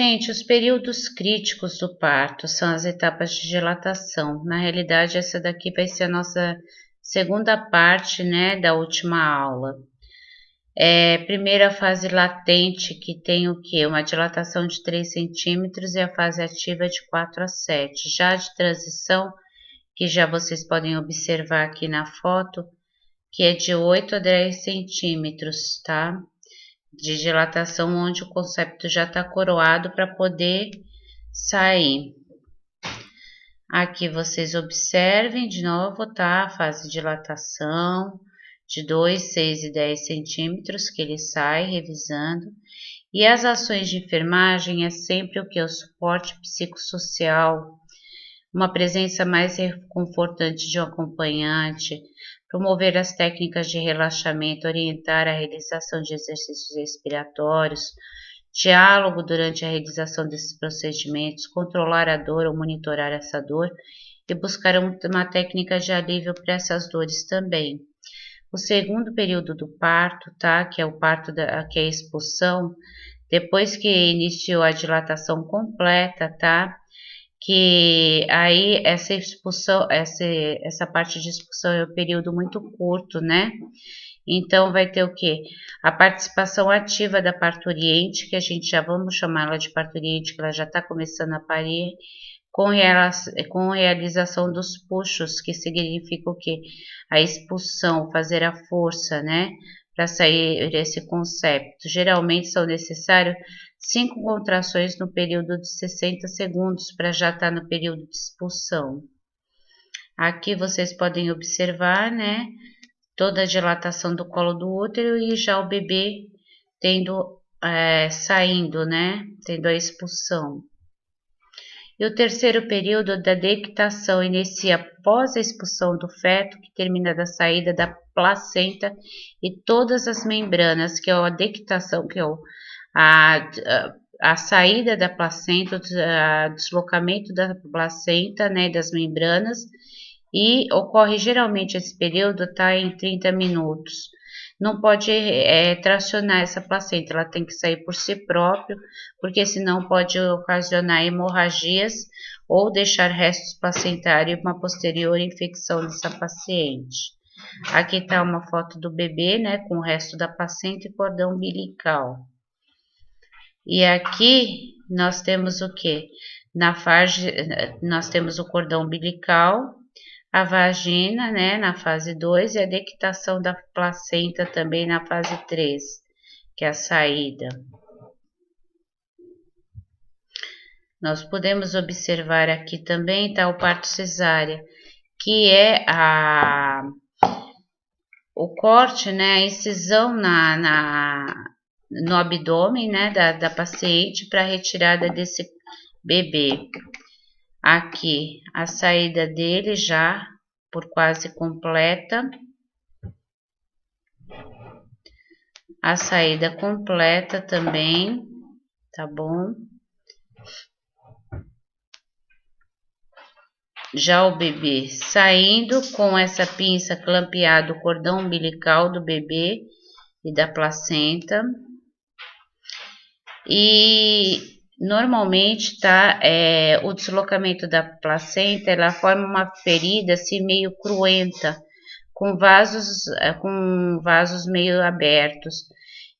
Gente, os períodos críticos do parto são as etapas de dilatação. Na realidade, essa daqui vai ser a nossa segunda parte, né, da última aula. Primeira fase latente, que tem o quê? Uma dilatação de 3 centímetros e a fase ativa de 4 a 7. Já de transição, que já vocês podem observar aqui na foto, que é de 8 a 10 centímetros, tá? De dilatação, onde o concepto já está coroado para poder sair. Aqui vocês observem de novo, tá? A fase de dilatação de 2, 6 e 10 centímetros que ele sai, revisando. E as ações de enfermagem é sempre o que? O suporte psicossocial, uma presença mais reconfortante de um acompanhante, promover as técnicas de relaxamento, orientar a realização de exercícios respiratórios, diálogo durante a realização desses procedimentos, controlar a dor ou monitorar essa dor e buscar uma técnica de alívio para essas dores também. O segundo período do parto, tá? Que é o parto que é a expulsão, depois que iniciou a dilatação completa, tá? Que aí essa expulsão, essa parte de expulsão é um período muito curto, né? Então vai ter o quê? A participação ativa da parturiente, que a gente já vamos chamar ela de parturiente, que ela já está começando a parir, com realização dos puxos, que significa o quê? A expulsão, fazer a força, né? Para sair esse concepto. Geralmente são necessários 5 contrações no período de 60 segundos para já estar no período de expulsão. Aqui vocês podem observar, né? Toda a dilatação do colo do útero e já o bebê saindo, né? Tendo a expulsão. E o terceiro período da dectação inicia após a expulsão do feto, que termina da saída da placenta e todas as membranas, que é a dectação, que é a saída da placenta, o deslocamento da placenta, né, das membranas, e ocorre geralmente esse período, tá, em 30 minutos. Não pode tracionar essa placenta, ela tem que sair por si próprio, porque senão pode ocasionar hemorragias ou deixar restos placentários e uma posterior infecção dessa paciente. Aqui está uma foto do bebê, né, com o resto da placenta e cordão umbilical. E aqui nós temos o que? Na fase, nós temos o cordão umbilical, a vagina, né, na fase 2, e a dectação da placenta também na fase 3, que é a saída. Nós podemos observar aqui também, tá, o parto cesárea, que é o corte, né, a incisão no abdômen, né, da paciente para retirada desse bebê. Aqui a saída dele já por quase completa. A saída completa também, tá bom? Já o bebê saindo com essa pinça clampeada o cordão umbilical do bebê e da placenta. E normalmente, tá, o deslocamento da placenta, ela forma uma ferida assim meio cruenta, com vasos meio abertos,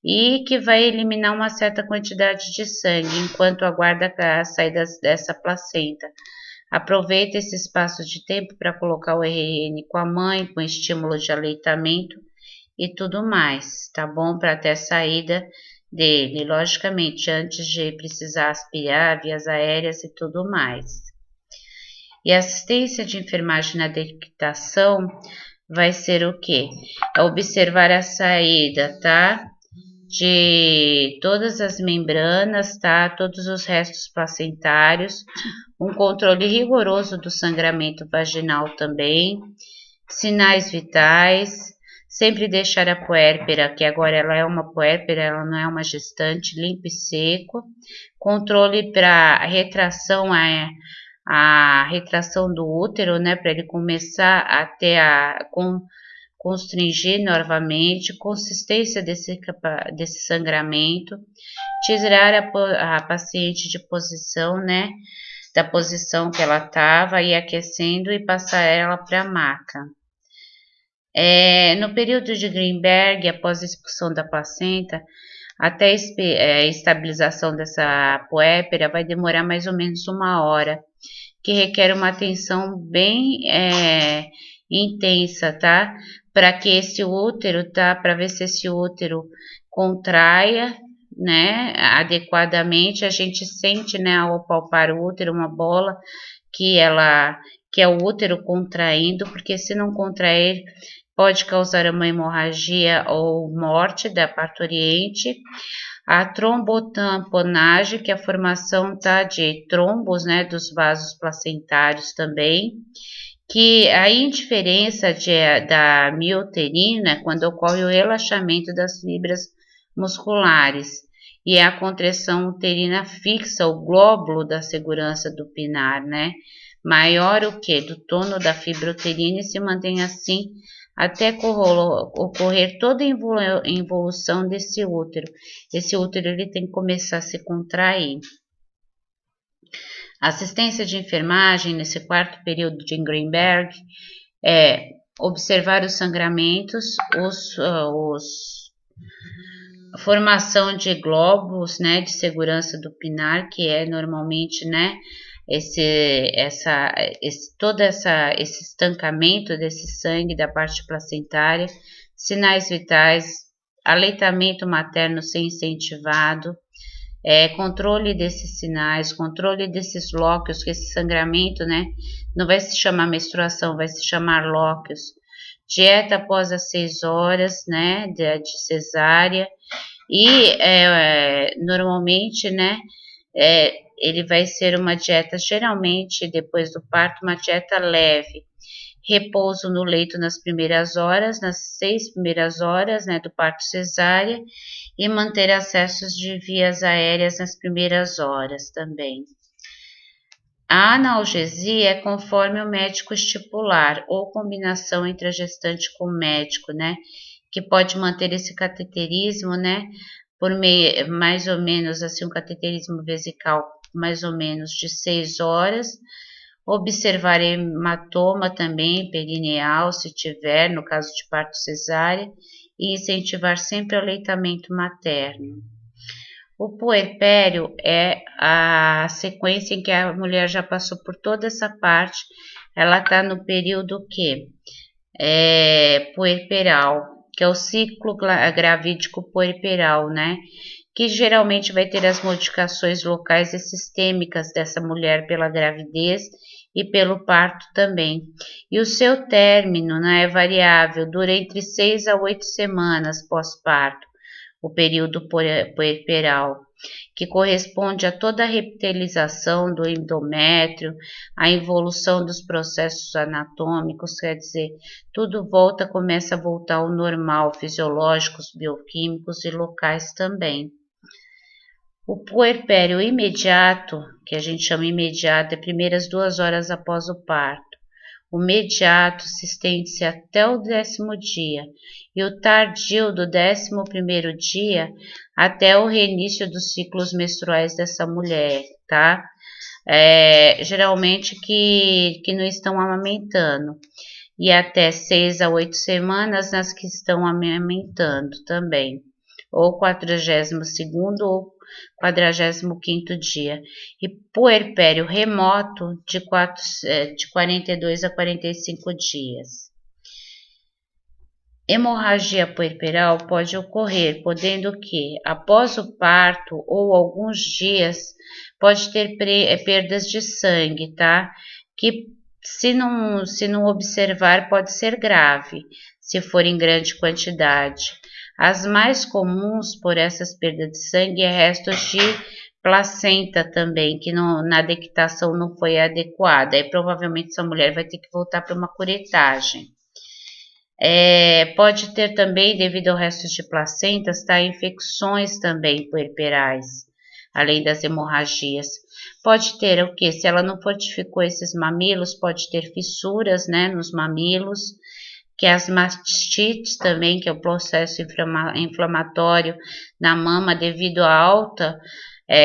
e que vai eliminar uma certa quantidade de sangue, enquanto aguarda a saída dessa placenta. Aproveita esse espaço de tempo para colocar o RN com a mãe, com estímulo de aleitamento e tudo mais, tá bom? Para ter a saída dele, logicamente, antes de precisar aspirar vias aéreas e tudo mais. E a assistência de enfermagem na dectação vai ser o quê? É observar a saída, tá? De todas as membranas, tá? Todos os restos placentários, um controle rigoroso do sangramento vaginal também, sinais vitais, sempre deixar a puérpera, que agora ela é uma puérpera, ela não é uma gestante, limpo e seco, controle para retração, a retração do útero, né, para ele começar a ter constringir novamente, consistência desse sangramento, tirar a paciente de posição, né, da posição que ela estava, e aquecendo e passar ela para a maca. No período de Greenberg, após a expulsão da placenta, até a estabilização dessa puérpera vai demorar mais ou menos 1 hora, que requer uma atenção bem intensa, tá? Para que esse útero, tá? Para ver se esse útero contraia, né? Adequadamente, a gente sente, né? Ao palpar o útero, uma bola que é o útero contraindo, porque se não contrair, pode causar uma hemorragia ou morte da parturiente. A trombotamponagem, que é a formação, tá, de trombos, né, dos vasos placentários também, que a indiferença da miouterina, quando ocorre o relaxamento das fibras musculares, e a contração uterina fixa o glóbulo da segurança do pinar, né, maior o que? Do tono da fibra uterina, e se mantém assim até ocorrer toda a involução desse útero. Esse útero ele tem que começar a se contrair. A assistência de enfermagem nesse quarto período de Greenberg é observar os sangramentos, a formação de glóbulos, né, de segurança do pinar, que é normalmente, né, esse estancamento desse sangue da parte placentária, sinais vitais, aleitamento materno ser incentivado, controle desses sinais, controle desses lóquios, que esse sangramento, né, não vai se chamar menstruação, vai se chamar lóquios. Dieta após as 6 horas, né, de cesárea, e normalmente, né, ele vai ser uma dieta, geralmente, depois do parto, uma dieta leve. Repouso no leito nas primeiras horas, nas 6 primeiras horas, né, do parto cesárea, e manter acessos de vias aéreas nas primeiras horas também. A analgesia é conforme o médico estipular, ou combinação entre a gestante com o médico, né, que pode manter esse cateterismo, né, por meio, mais ou menos assim, um cateterismo vesical, mais ou menos de 6 horas, observar hematoma também, perineal, se tiver, no caso de parto cesárea, e incentivar sempre o aleitamento materno. O puerpério é a sequência em que a mulher já passou por toda essa parte, ela está no período puerperal, que é o ciclo gravídico puerperal, né? Que geralmente vai ter as modificações locais e sistêmicas dessa mulher pela gravidez e pelo parto também. E o seu término, né, é variável, dura entre 6 a 8 semanas pós-parto, o período puerperal, que corresponde a toda a reptilização do endométrio, a evolução dos processos anatômicos, quer dizer, tudo começa a voltar ao normal, fisiológicos, bioquímicos e locais também. O puerpério imediato, que a gente chama imediato, é primeiras 2 horas após o parto. O mediato se estende-se até o 10º dia, e o tardio do 11º dia até o reinício dos ciclos menstruais dessa mulher, tá? Geralmente que não estão amamentando, e até 6 a 8 semanas nas que estão amamentando também, ou 42º ou 45º dia, e puerpério remoto de 42 a 45 dias. Hemorragia puerperal pode ocorrer, podendo que, após o parto ou alguns dias, pode ter perdas de sangue, tá? Que se não observar pode ser grave, se for em grande quantidade. As mais comuns por essas perdas de sangue é restos de placenta também, que na dectação não foi adequada. Aí provavelmente essa mulher vai ter que voltar para uma curetagem. Pode ter também, devido ao restos de placentas, infecções também puerperais, além das hemorragias. Pode ter o que? Se ela não fortificou esses mamilos, pode ter fissuras, né, nos mamilos, que é as mastites também, que é o processo inflamatório na mama devido à alta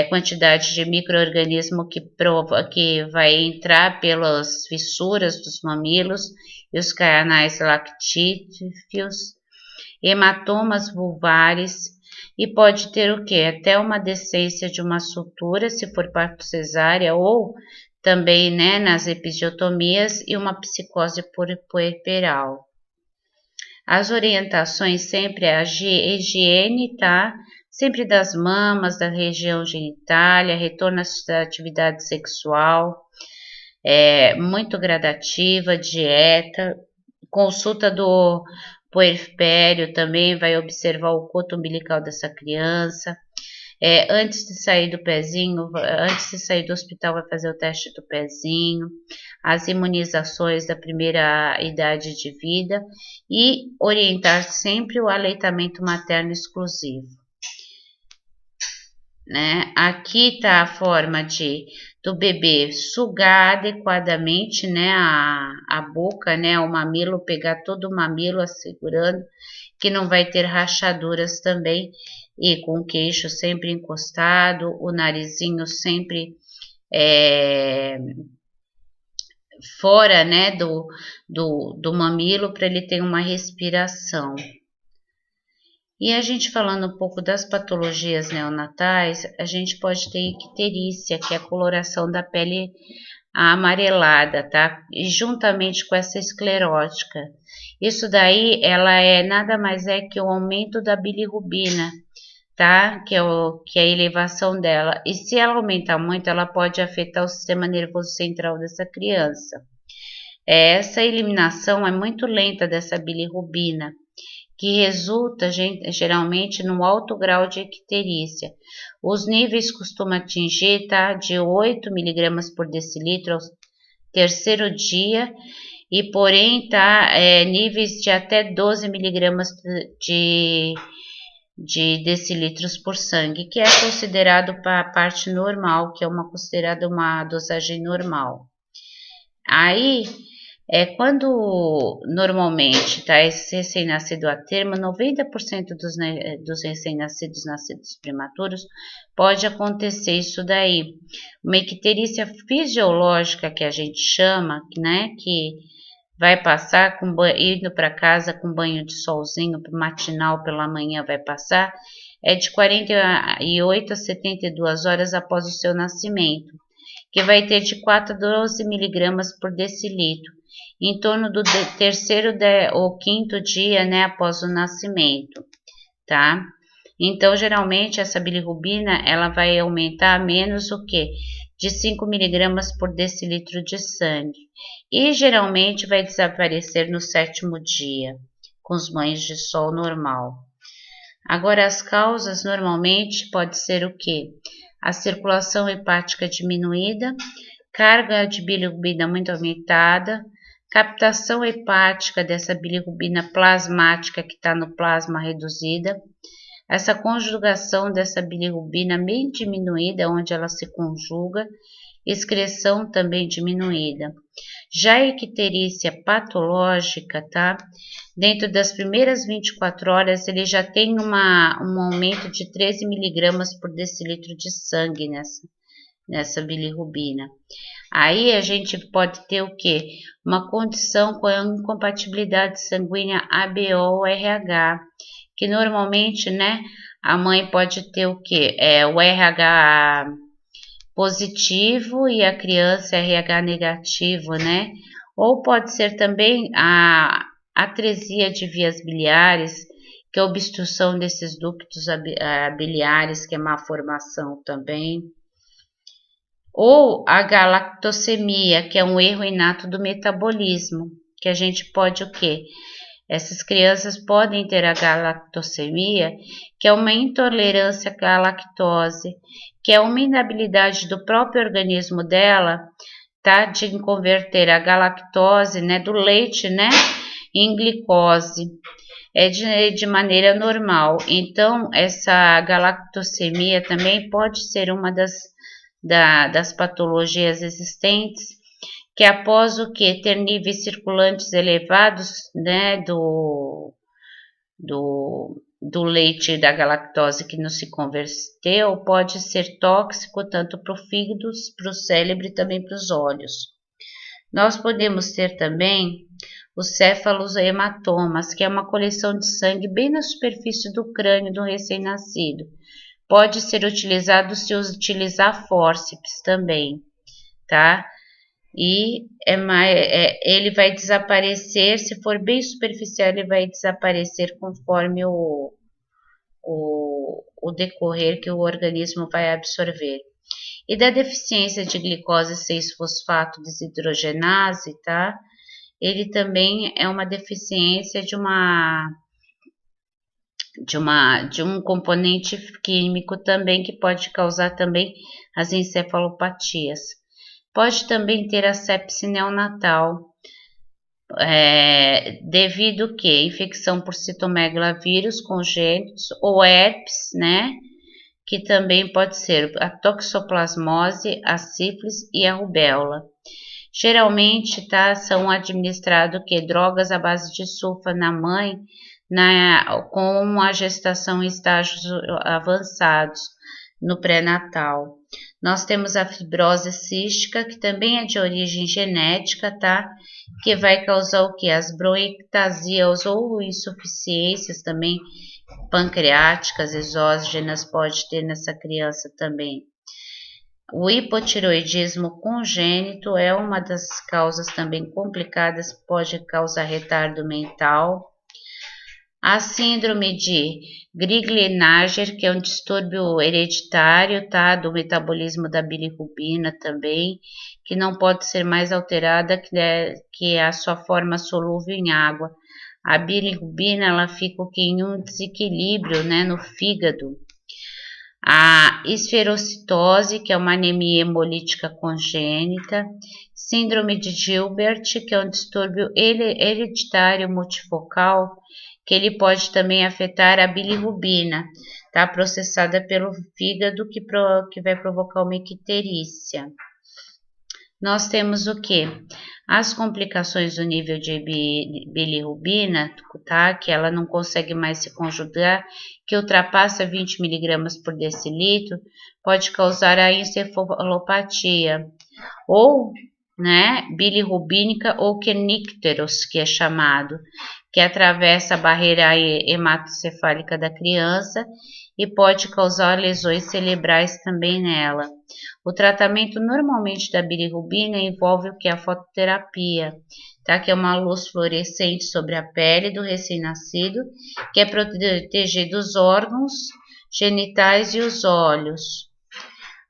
quantidade de micro-organismo que vai entrar pelas fissuras dos mamilos e os canais lactíferos, hematomas vulvares, e pode ter o que? Até uma descência de uma sutura, se for parto cesárea, ou também, né, nas episiotomias, e uma psicose puerperal. As orientações sempre é a higiene, tá? Sempre das mamas, da região genitália, retorno à atividade sexual, muito gradativa, dieta, consulta do puerpério também, vai observar o coto umbilical dessa criança. Antes de sair do pezinho, antes de sair do hospital, vai fazer o teste do pezinho, as imunizações da primeira idade de vida e orientar sempre o aleitamento materno exclusivo. Né? Aqui está a forma do bebê sugar adequadamente, né, a boca, né, o mamilo, pegar todo o mamilo assegurando que não vai ter rachaduras também, e com o queixo sempre encostado, o narizinho sempre fora, né, do mamilo, para ele ter uma respiração. E a gente falando um pouco das patologias neonatais, a gente pode ter icterícia, que é a coloração da pele amarelada, tá? E juntamente com essa esclerótica. Isso daí, ela nada mais é que o aumento da bilirrubina, tá? Que é a elevação dela. E se ela aumentar muito, ela pode afetar o sistema nervoso central dessa criança. Essa eliminação é muito lenta dessa bilirrubina, que resulta geralmente no alto grau de icterícia. Os níveis costumam atingir, tá, de 8 mg por decilitro ao terceiro dia, e porém tá, níveis de até 12 mg de decilitros por sangue, que é considerado para a parte normal, que é considerada uma dosagem normal. Aí, quando normalmente está esse recém-nascido a termo, 90% dos recém-nascidos, nascidos prematuros, pode acontecer isso daí. Uma icterícia fisiológica, que a gente chama, né, que vai passar indo para casa com banho de solzinho matinal pela manhã, vai passar, de 48 a 72 horas após o seu nascimento, que vai ter de 4 a 12 mg por decilitro, em torno do terceiro ou quinto dia, né, após o nascimento, tá? Então, geralmente, essa bilirrubina, ela vai aumentar menos o quê? De 5 mg por decilitro de sangue. E, geralmente, vai desaparecer no 7º dia, com os banhos de sol normal. Agora, as causas, normalmente, pode ser o quê? A circulação hepática diminuída, carga de bilirrubina muito aumentada, captação hepática dessa bilirrubina plasmática que está no plasma reduzida, essa conjugação dessa bilirrubina bem diminuída, onde ela se conjuga, excreção também diminuída. Já a icterícia patológica, tá? Dentro das primeiras 24 horas, ele já tem um aumento de 13 mg por decilitro de sangue nessa bilirrubina. Aí a gente pode ter o quê? Uma condição com a incompatibilidade sanguínea ABO-RH, que normalmente, né, a mãe pode ter o quê? O RH positivo e a criança RH negativo, né? Ou pode ser também a atresia de vias biliares, que é a obstrução desses ductos biliares, que é má formação também. Ou a galactosemia, que é um erro inato do metabolismo, que a gente pode o quê? Essas crianças podem ter a galactosemia, que é uma intolerância à lactose, que é uma inabilidade do próprio organismo dela, tá, de converter a galactose, né, do leite, né, em glicose, de maneira normal. Então, essa galactosemia também pode ser uma das patologias existentes, que após o que? Ter níveis circulantes elevados, né, do leite da galactose que não se converteu, pode ser tóxico tanto para o fígado, para o cérebro e também para os olhos. Nós podemos ter também os céfalos hematomas, que é uma coleção de sangue bem na superfície do crânio do recém-nascido. Pode ser utilizado se utilizar fórceps também, tá? E ele vai desaparecer, se for bem superficial, ele vai desaparecer conforme o decorrer que o organismo vai absorver. E da deficiência de glicose 6-fosfato desidrogenase, tá? Ele também é uma deficiência de um componente químico também que pode causar também as encefalopatias. Pode também ter a sepse neonatal, devido que infecção por citomegalovírus congênitos ou herpes, né? Que também pode ser a toxoplasmose, a sífilis e a rubéola. Geralmente, tá, são administrados drogas à base de sulfa na mãe, com a gestação em estágios avançados no pré-natal. Nós temos a fibrose cística, que também é de origem genética, tá? Que vai causar o que? As bronquiectasias ou insuficiências também pancreáticas, exógenas, pode ter nessa criança também. O hipotireoidismo congênito é uma das causas também complicadas, pode causar retardo mental. A síndrome de Crigler-Najjar, que é um distúrbio hereditário, tá, do metabolismo da bilirrubina também, que não pode ser mais alterada que a sua forma solúvel em água. A bilirrubina, ela fica em um desequilíbrio, né, no fígado. A esferocitose, que é uma anemia hemolítica congênita. Síndrome de Gilbert, que é um distúrbio hereditário multifocal, que ele pode também afetar a bilirrubina, tá? Processada pelo fígado, que vai provocar uma icterícia. Nós temos o que? As complicações do nível de bilirrubina, tá? Que ela não consegue mais se conjugar, que ultrapassa 20 mg por decilitro, pode causar a encefalopatia, ou, né, bilirrubínica ou kernicterus, que é chamado, que atravessa a barreira hematocefálica da criança e pode causar lesões cerebrais também nela. O tratamento normalmente da bilirrubina envolve o que? A fototerapia, tá? Que é uma luz fluorescente sobre a pele do recém-nascido, que é proteger dos órgãos genitais e os olhos.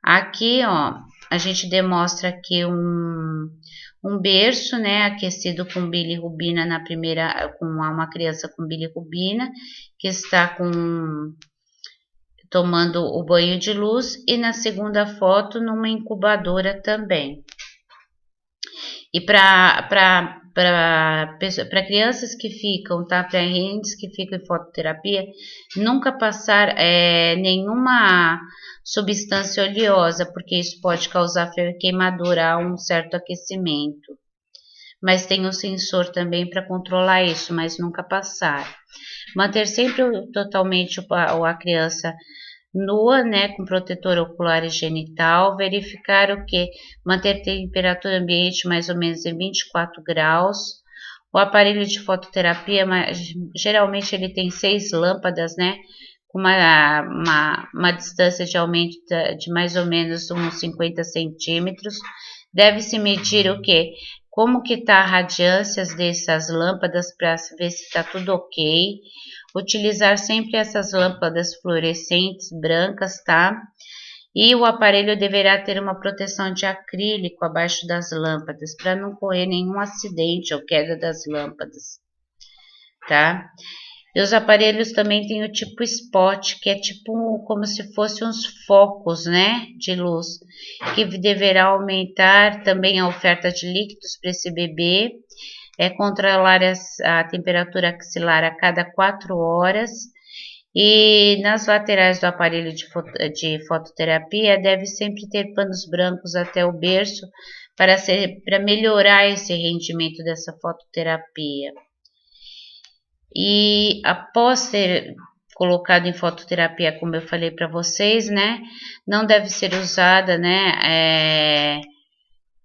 Aqui, ó, a gente demonstra aqui um berço, né, aquecido com bilirrubina com uma criança com bilirrubina, que está tomando o banho de luz, e na segunda foto numa incubadora também. E para crianças que ficam, tá, para rentes que ficam em fototerapia, nunca passar nenhuma substância oleosa, porque isso pode causar queimadura a um certo aquecimento. Mas tem um sensor também para controlar isso, mas nunca passar. Manter sempre totalmente a criança nua, né, com protetor ocular e genital. Verificar o que? Manter temperatura ambiente mais ou menos em 24 graus. O aparelho de fototerapia, geralmente ele tem 6 lâmpadas, né, com uma distância de aumento de mais ou menos uns 50 centímetros. Deve-se medir o que? Como que está a radiância dessas lâmpadas para ver se está tudo ok. Utilizar sempre essas lâmpadas fluorescentes brancas, tá? E o aparelho deverá ter uma proteção de acrílico abaixo das lâmpadas, para não correr nenhum acidente ou queda das lâmpadas, tá? E os aparelhos também têm o tipo spot, que é tipo como se fossem uns focos, né, de luz, que deverá aumentar também a oferta de líquidos para esse bebê, controlar a temperatura axilar a cada 4 horas E nas laterais do aparelho de fototerapia deve sempre ter panos brancos até o berço para melhorar esse rendimento dessa fototerapia. E após ter colocado em fototerapia, como eu falei para vocês, né, não deve ser usada, né,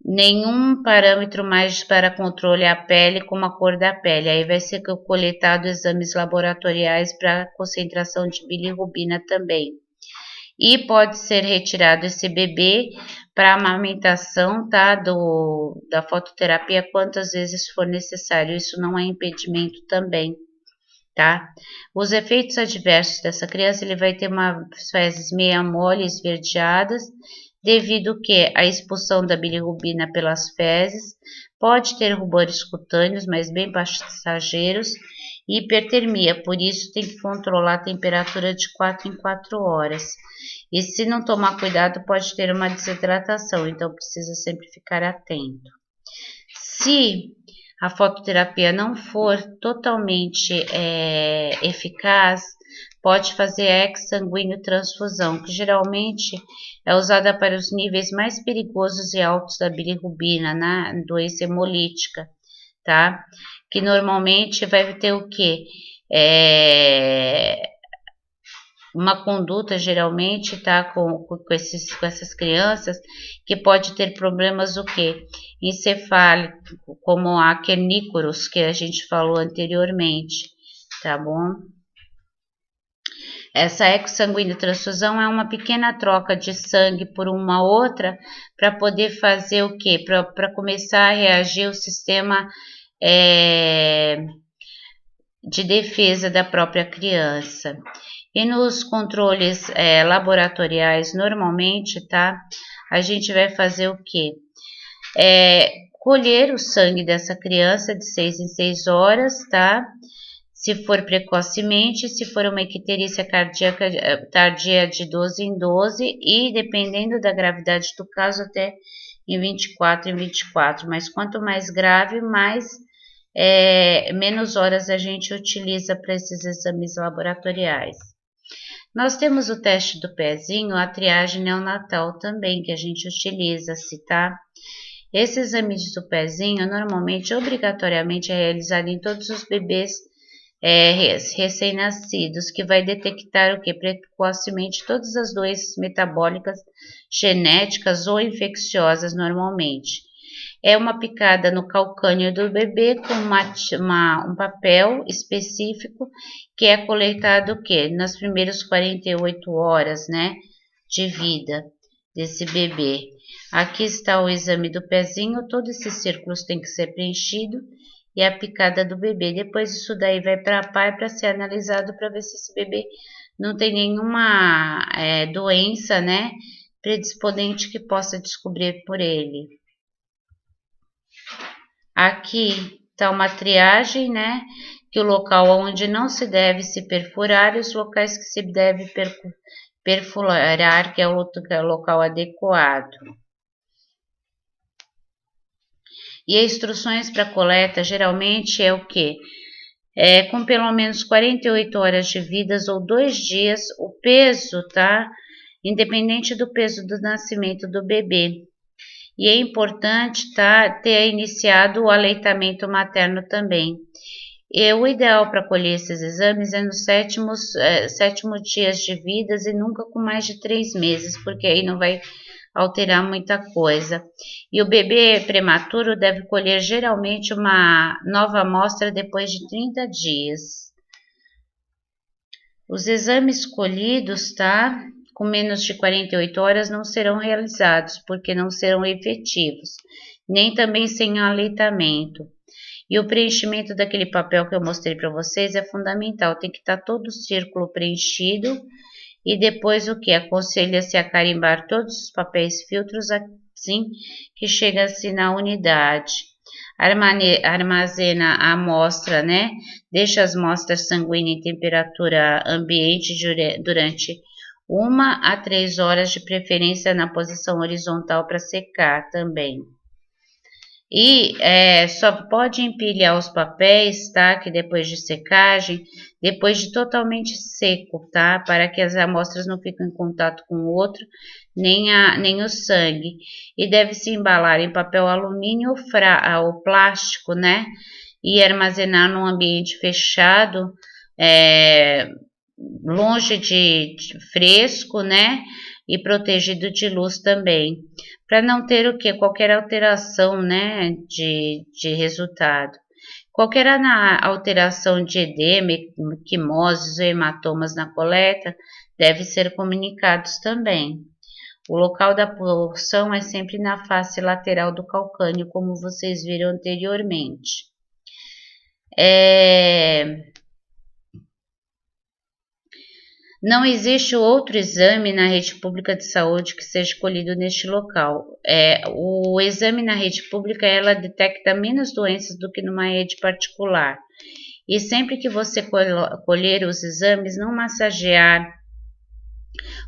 nenhum parâmetro mais para controle a pele, como a cor da pele. Aí vai ser coletado exames laboratoriais para concentração de bilirrubina também. E pode ser retirado esse bebê para amamentação, tá, da fototerapia quantas vezes for necessário. Isso não é impedimento também, tá? Os efeitos adversos dessa criança, ele vai ter umas fezes meia mole, esverdeadas, devido que a expulsão da bilirrubina pelas fezes, pode ter rubores cutâneos, mas bem passageiros, e hipertermia, por isso tem que controlar a temperatura de 4 em 4 horas. E se não tomar cuidado, pode ter uma desidratação, então precisa sempre ficar atento. Se a fototerapia não for totalmente eficaz, pode fazer a exsanguíneo transfusão, que geralmente é usada para os níveis mais perigosos e altos da bilirrubina, na doença hemolítica, tá? Que normalmente vai ter o quê? Uma conduta geralmente, tá, com essas crianças, que pode ter problemas o quê? Encefálico, como a kernícoros, que a gente falou anteriormente, tá bom? Essa exsanguínea transfusão é uma pequena troca de sangue por uma outra para poder fazer o quê? Para começar a reagir o sistema de defesa da própria criança. E nos controles laboratoriais, normalmente, tá? A gente vai fazer o quê? Colher o sangue dessa criança de 6 em 6 horas, tá? Se for precocemente, se for uma icterícia cardíaca tardia de 12 em 12 e dependendo da gravidade do caso até em 24 em 24. Mas quanto mais grave, menos horas a gente utiliza para esses exames laboratoriais. Nós temos o teste do pezinho, a triagem neonatal também, que a gente utiliza, tá? Esse exame do pezinho, normalmente, obrigatoriamente, é realizado em todos os bebês recém-nascidos, que vai detectar o que? Precocemente todas as doenças metabólicas, genéticas ou infecciosas, normalmente. É uma picada no calcânio do bebê com um papel específico que é coletado o quê? Nas primeiras 48 horas, né, de vida desse bebê. Aqui está o exame do pezinho, todos esses círculos têm que ser preenchidos e a picada do bebê. Depois isso daí vai para a PAI para ser analisado para ver se esse bebê não tem nenhuma doença, né, predisponente que possa descobrir por ele. Aqui está uma triagem, né? Que o local onde não se deve se perfurar e os locais que se deve perfurar, que é o local adequado. E as instruções para coleta geralmente é o quê? Com pelo menos 48 horas de vidas ou 2 dias, o peso, tá? Independente do peso do nascimento do bebê. E é importante, tá, ter iniciado o aleitamento materno também. E o ideal para colher esses exames é nos sétimos dias de vidas e nunca com mais de 3 meses, porque aí não vai alterar muita coisa. E o bebê prematuro deve colher geralmente uma nova amostra depois de 30 dias. Os exames colhidos, tá? Com menos de 48 horas não serão realizados, porque não serão efetivos, nem também sem aleitamento. E o preenchimento daquele papel que eu mostrei para vocês é fundamental, tem que estar todo o círculo preenchido. E depois o que? Aconselha-se a carimbar todos os papéis filtros assim que chega-se na unidade. Armazena a amostra, né? Deixa as amostras sanguíneas em temperatura ambiente durante 1 a 3 horas, de preferência na posição horizontal para secar também. E só pode empilhar os papéis, tá? Que depois de secagem, depois de totalmente seco, tá? Para que as amostras não fiquem em contato com o outro, nem o sangue. E deve se embalar em papel alumínio ou plástico, né? E armazenar num ambiente fechado, longe de fresco, né? E protegido de luz também, para não ter o que? Qualquer alteração, né? De resultado. Qualquer alteração de edema, quimoses ou hematomas na coleta deve ser comunicados também. O local da porção é sempre na face lateral do calcânio, como vocês viram anteriormente. Não existe outro exame na rede pública de saúde que seja colhido neste local. O exame na rede pública, ela detecta menos doenças do que numa rede particular. E sempre que você colher os exames, não massagear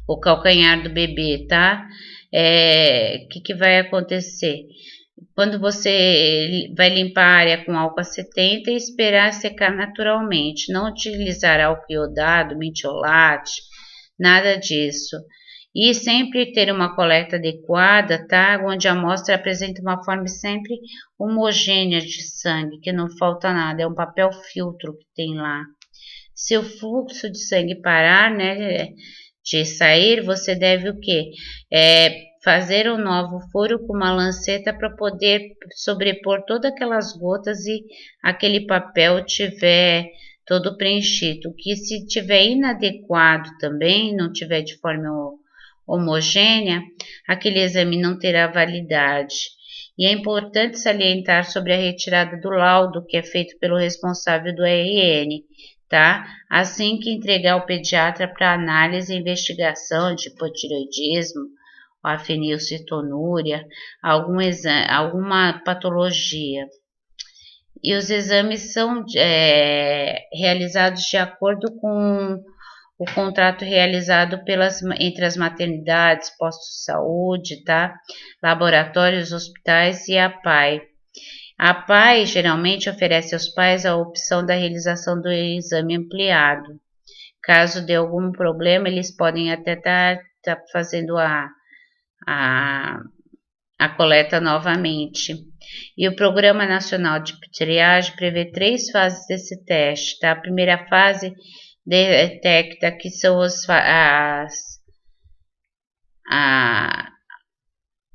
o calcanhar do bebê, tá? Que vai acontecer? Quando você vai limpar a área com álcool 70 e esperar secar naturalmente, não utilizar álcool iodado, metiolate, nada disso. E sempre ter uma coleta adequada, tá? Onde a amostra apresenta uma forma sempre homogênea de sangue, que não falta nada, é um papel filtro que tem lá. Se o fluxo de sangue parar, né, de sair, você deve o quê? Fazer um novo furo com uma lanceta para poder sobrepor todas aquelas gotas e aquele papel tiver todo preenchido. Que se tiver inadequado também, não tiver de forma homogênea, aquele exame não terá validade. E é importante salientar sobre a retirada do laudo que é feito pelo responsável do RN, tá? Assim que entregar ao pediatra para análise e investigação de hipotireoidismo, a fenilcetonúria, alguma patologia. E os exames são realizados de acordo com o contrato realizado entre as maternidades, postos de saúde, tá? Laboratórios, hospitais e a PAI. A PAI geralmente oferece aos pais a opção da realização do exame ampliado. Caso dê algum problema, eles podem até estar fazendo a coleta novamente. E o Programa Nacional de Triagem prevê 3 fases desse teste, tá? A primeira fase detecta que são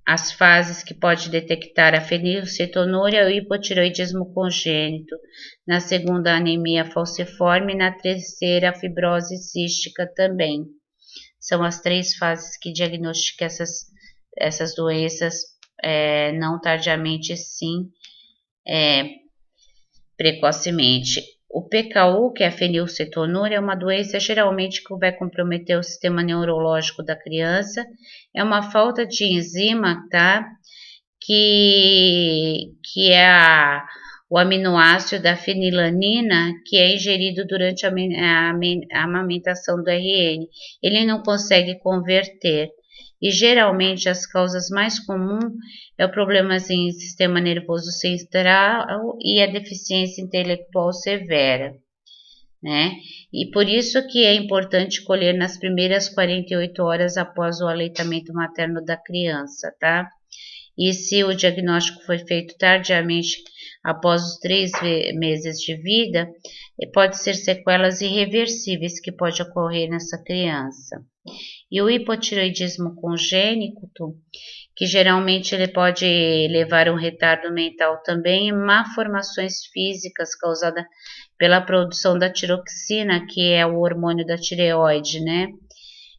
as fases que pode detectar a fenilcetonúria e o hipotireoidismo congênito. Na segunda, a anemia falciforme. Na terceira, a fibrose cística também. São as 3 fases que diagnosticam essas doenças, não tardiamente, sim, precocemente. O PKU, que é a fenilcetonúria, é uma doença geralmente que vai comprometer o sistema neurológico da criança. É uma falta de enzima, tá? Que é o aminoácido da fenilanina, que é ingerido durante a amamentação do RN. Ele não consegue converter. E geralmente as causas mais comuns é o problema em sistema nervoso central e a deficiência intelectual severa, né? E por isso que é importante colher nas primeiras 48 horas após o aleitamento materno da criança, tá? E se o diagnóstico foi feito tardiamente após os 3 meses de vida, pode ser sequelas irreversíveis que pode ocorrer nessa criança. E o hipotireoidismo congênito, que geralmente ele pode levar a um retardo mental também, e malformações físicas causadas pela produção da tiroxina, que é o hormônio da tireoide, né?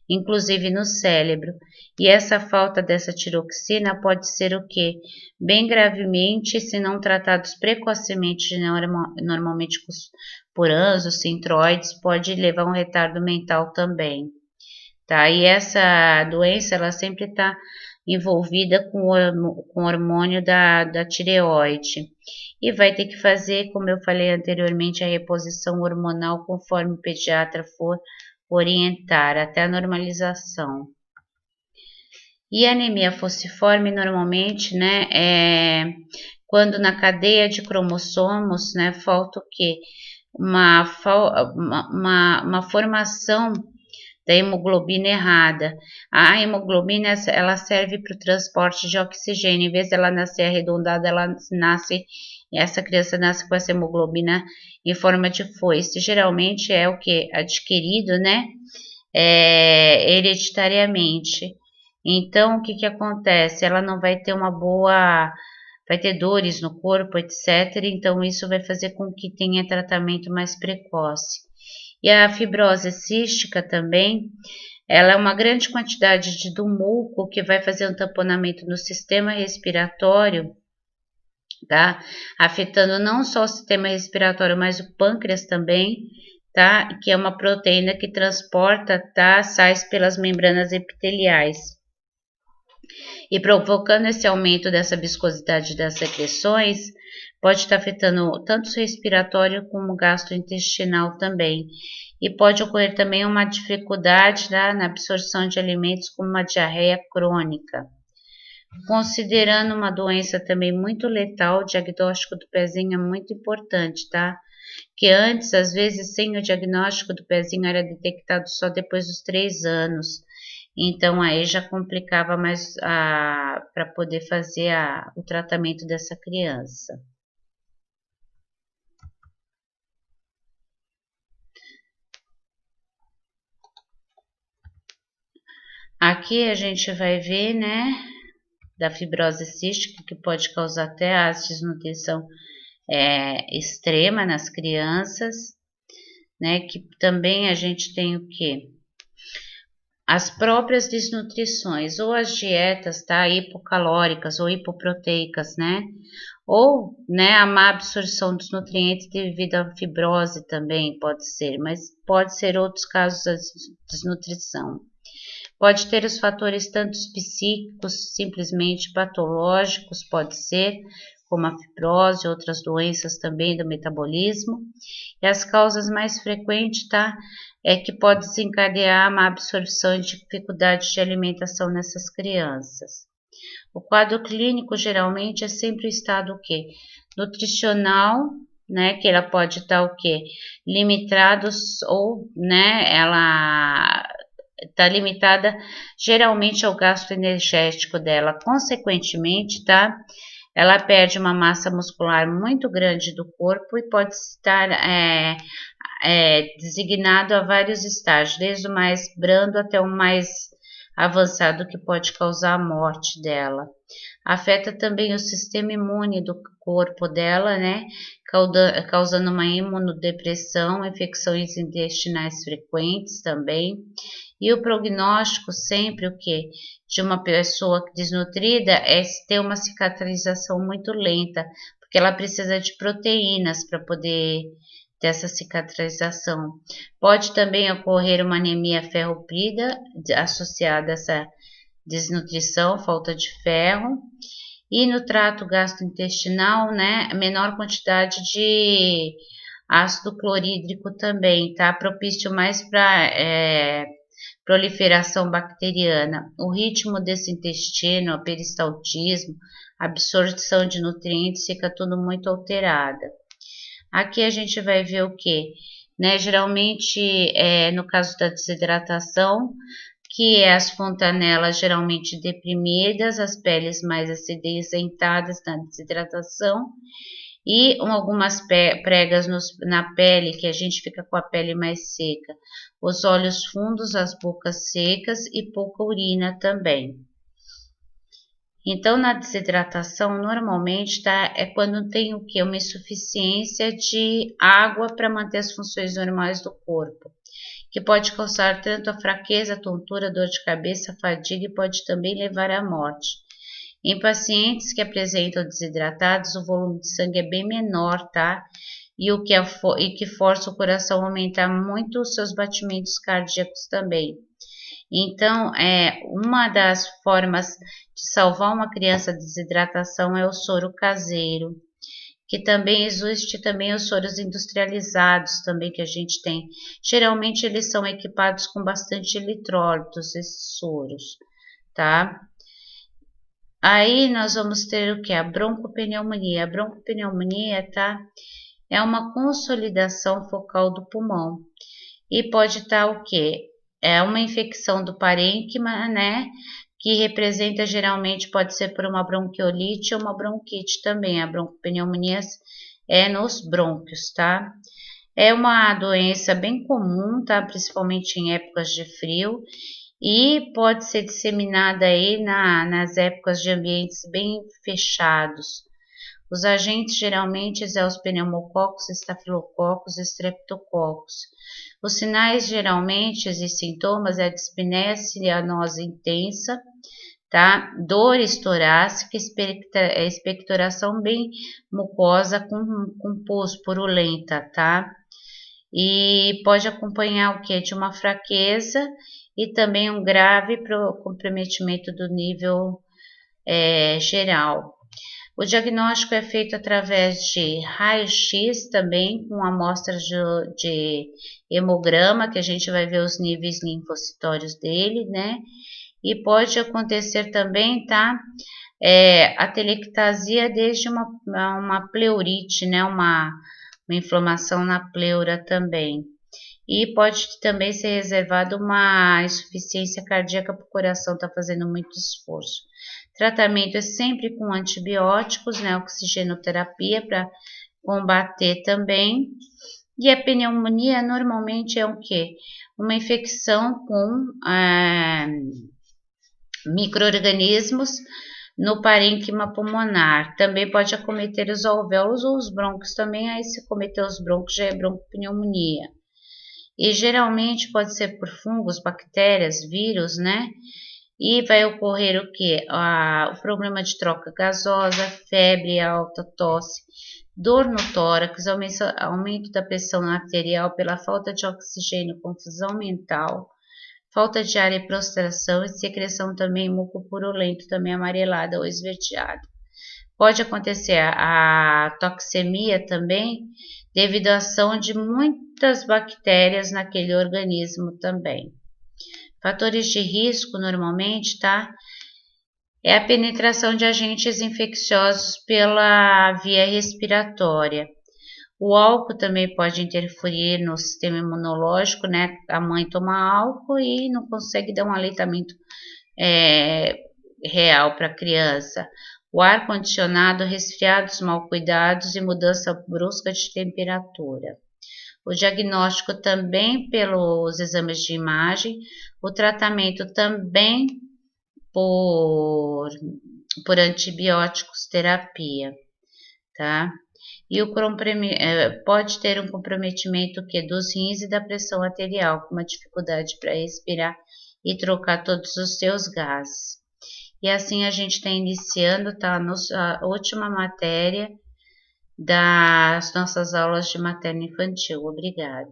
Inclusive no cérebro. E essa falta dessa tiroxina pode ser o quê? Bem gravemente, se não tratados precocemente, normalmente por anjos, centroides, pode levar a um retardo mental também. Tá? E essa doença, ela sempre está envolvida com o hormônio da tireoide. E vai ter que fazer, como eu falei anteriormente, a reposição hormonal conforme o pediatra for orientar, até a normalização. E a anemia falciforme, normalmente, né, quando na cadeia de cromossomos, né, falta o quê? Uma formação da hemoglobina errada. A hemoglobina, ela serve para o transporte de oxigênio. Em vez dela nascer arredondada, ela nasce, essa criança nasce com essa hemoglobina em forma de foice. Geralmente é o que? Adquirido, né? Hereditariamente. Então, o que que acontece? Ela não vai ter uma boa, vai ter dores no corpo, etc. Então, isso vai fazer com que tenha tratamento mais precoce. E a fibrose cística também, ela é uma grande quantidade do muco que vai fazer um tamponamento no sistema respiratório, tá? Afetando não só o sistema respiratório, mas o pâncreas também, tá? Que é uma proteína que transporta, tá? Sais pelas membranas epiteliais. E provocando esse aumento dessa viscosidade das secreções, pode estar afetando tanto o respiratório como o gastrointestinal também. E pode ocorrer também uma dificuldade, tá, na absorção de alimentos, como uma diarreia crônica. Considerando uma doença também muito letal, o diagnóstico do pezinho é muito importante, tá? Que antes, às vezes, sem o diagnóstico do pezinho, era detectado só depois dos 3 anos. Então, aí já complicava mais para poder fazer o tratamento dessa criança. Aqui a gente vai ver, né, da fibrose cística, que pode causar até a desnutrição extrema nas crianças, né, que também a gente tem o quê? As próprias desnutrições, ou as dietas, tá, hipocalóricas ou hipoproteicas, né, ou, né, a má absorção dos nutrientes devido à fibrose também pode ser, mas pode ser outros casos de desnutrição. Pode ter os fatores tanto psíquicos, simplesmente patológicos, pode ser, como a fibrose, outras doenças também do metabolismo. E as causas mais frequentes, tá? É que pode desencadear uma absorção e dificuldade de alimentação nessas crianças. O quadro clínico geralmente é sempre o estado o quê? Nutricional, né? Que ela pode estar o quê? Limitados ou, né? Ela está limitada geralmente ao gasto energético dela. Consequentemente, tá? Ela perde uma massa muscular muito grande do corpo e pode estar designado a vários estágios, desde o mais brando até o mais avançado, que pode causar a morte dela. Afeta também o sistema imune do corpo dela, né? Causando uma imunodepressão, infecções intestinais frequentes também. E o prognóstico sempre o que? De uma pessoa desnutrida é ter uma cicatrização muito lenta, porque ela precisa de proteínas para poder ter essa cicatrização. Pode também ocorrer uma anemia ferroprida associada a essa desnutrição, falta de ferro. E no trato gastrointestinal, né, menor quantidade de ácido clorídrico também, tá? Propício mais para proliferação bacteriana. O ritmo desse intestino, a peristaltismo, absorção de nutrientes, fica tudo muito alterada. Aqui a gente vai ver o que? Né? Geralmente, no caso da desidratação, que é as fontanelas geralmente deprimidas, as peles mais acidentadas na desidratação, e algumas pregas na pele, que a gente fica com a pele mais seca, os olhos fundos, as bocas secas e pouca urina também. Então, na desidratação, normalmente, tá, é quando tem o que? Uma insuficiência de água para manter as funções normais do corpo, que pode causar tanto a fraqueza, tontura, dor de cabeça, fadiga e pode também levar à morte. Em pacientes que apresentam desidratados, o volume de sangue é bem menor, tá? E que força o coração a aumentar muito os seus batimentos cardíacos também. Então, uma das formas de salvar uma criança de desidratação é o soro caseiro, que também existe também os soros industrializados também que a gente tem. Geralmente eles são equipados com bastante eletrólitos, esses soros, tá? Aí nós vamos ter o que? A broncopneumonia. A broncopneumonia, tá? É uma consolidação focal do pulmão. E pode estar o quê? É uma infecção do parênquima, né? Que representa geralmente, pode ser por uma bronquiolite ou uma bronquite também. A broncopneumonia é nos brônquios, tá? É uma doença bem comum, tá? Principalmente em épocas de frio. E pode ser disseminada aí nas épocas de ambientes bem fechados. Os agentes geralmente são os pneumococos, estafilococos e streptococcus. Os sinais geralmente e sintomas é dispneia cianosa intensa, tá? Dores torácicas, expectoração bem mucosa com pus purulenta, tá? E pode acompanhar o que? De uma fraqueza e também um grave comprometimento do nível geral. O diagnóstico é feito através de raio-x também, com amostras de hemograma, que a gente vai ver os níveis linfocitórios dele, né? E pode acontecer também, tá? A telectasia desde uma pleurite, né? Uma inflamação na pleura também. E pode também ser reservado uma insuficiência cardíaca para o coração estar fazendo muito esforço. Tratamento é sempre com antibióticos, né, oxigenoterapia para combater também. E a pneumonia normalmente é o quê? Uma infecção com micro-organismos no parênquima pulmonar. Também pode acometer os alvéolos ou os brônquios também, aí se acometer os brônquios já é broncopneumonia. E geralmente pode ser por fungos, bactérias, vírus, né? E vai ocorrer o que? O problema de troca gasosa, febre alta, tosse, dor no tórax, aumento da pressão arterial pela falta de oxigênio, confusão mental, falta de ar e prostração e secreção também mucopurulento, também amarelada ou esverdeada. Pode acontecer a toxemia também, devido à ação de muitas bactérias naquele organismo também. Fatores de risco, normalmente, tá? É a penetração de agentes infecciosos pela via respiratória. O álcool também pode interferir no sistema imunológico, né? A mãe toma álcool e não consegue dar um aleitamento real para a criança. O ar-condicionado, resfriados mal cuidados e mudança brusca de temperatura. O diagnóstico também pelos exames de imagem, o tratamento também por antibióticos terapia, tá? E pode ter um comprometimento dos rins e da pressão arterial, com uma dificuldade para respirar e trocar todos os seus gases. E assim a gente está iniciando, tá? A última matéria das nossas aulas de materno infantil. Obrigada.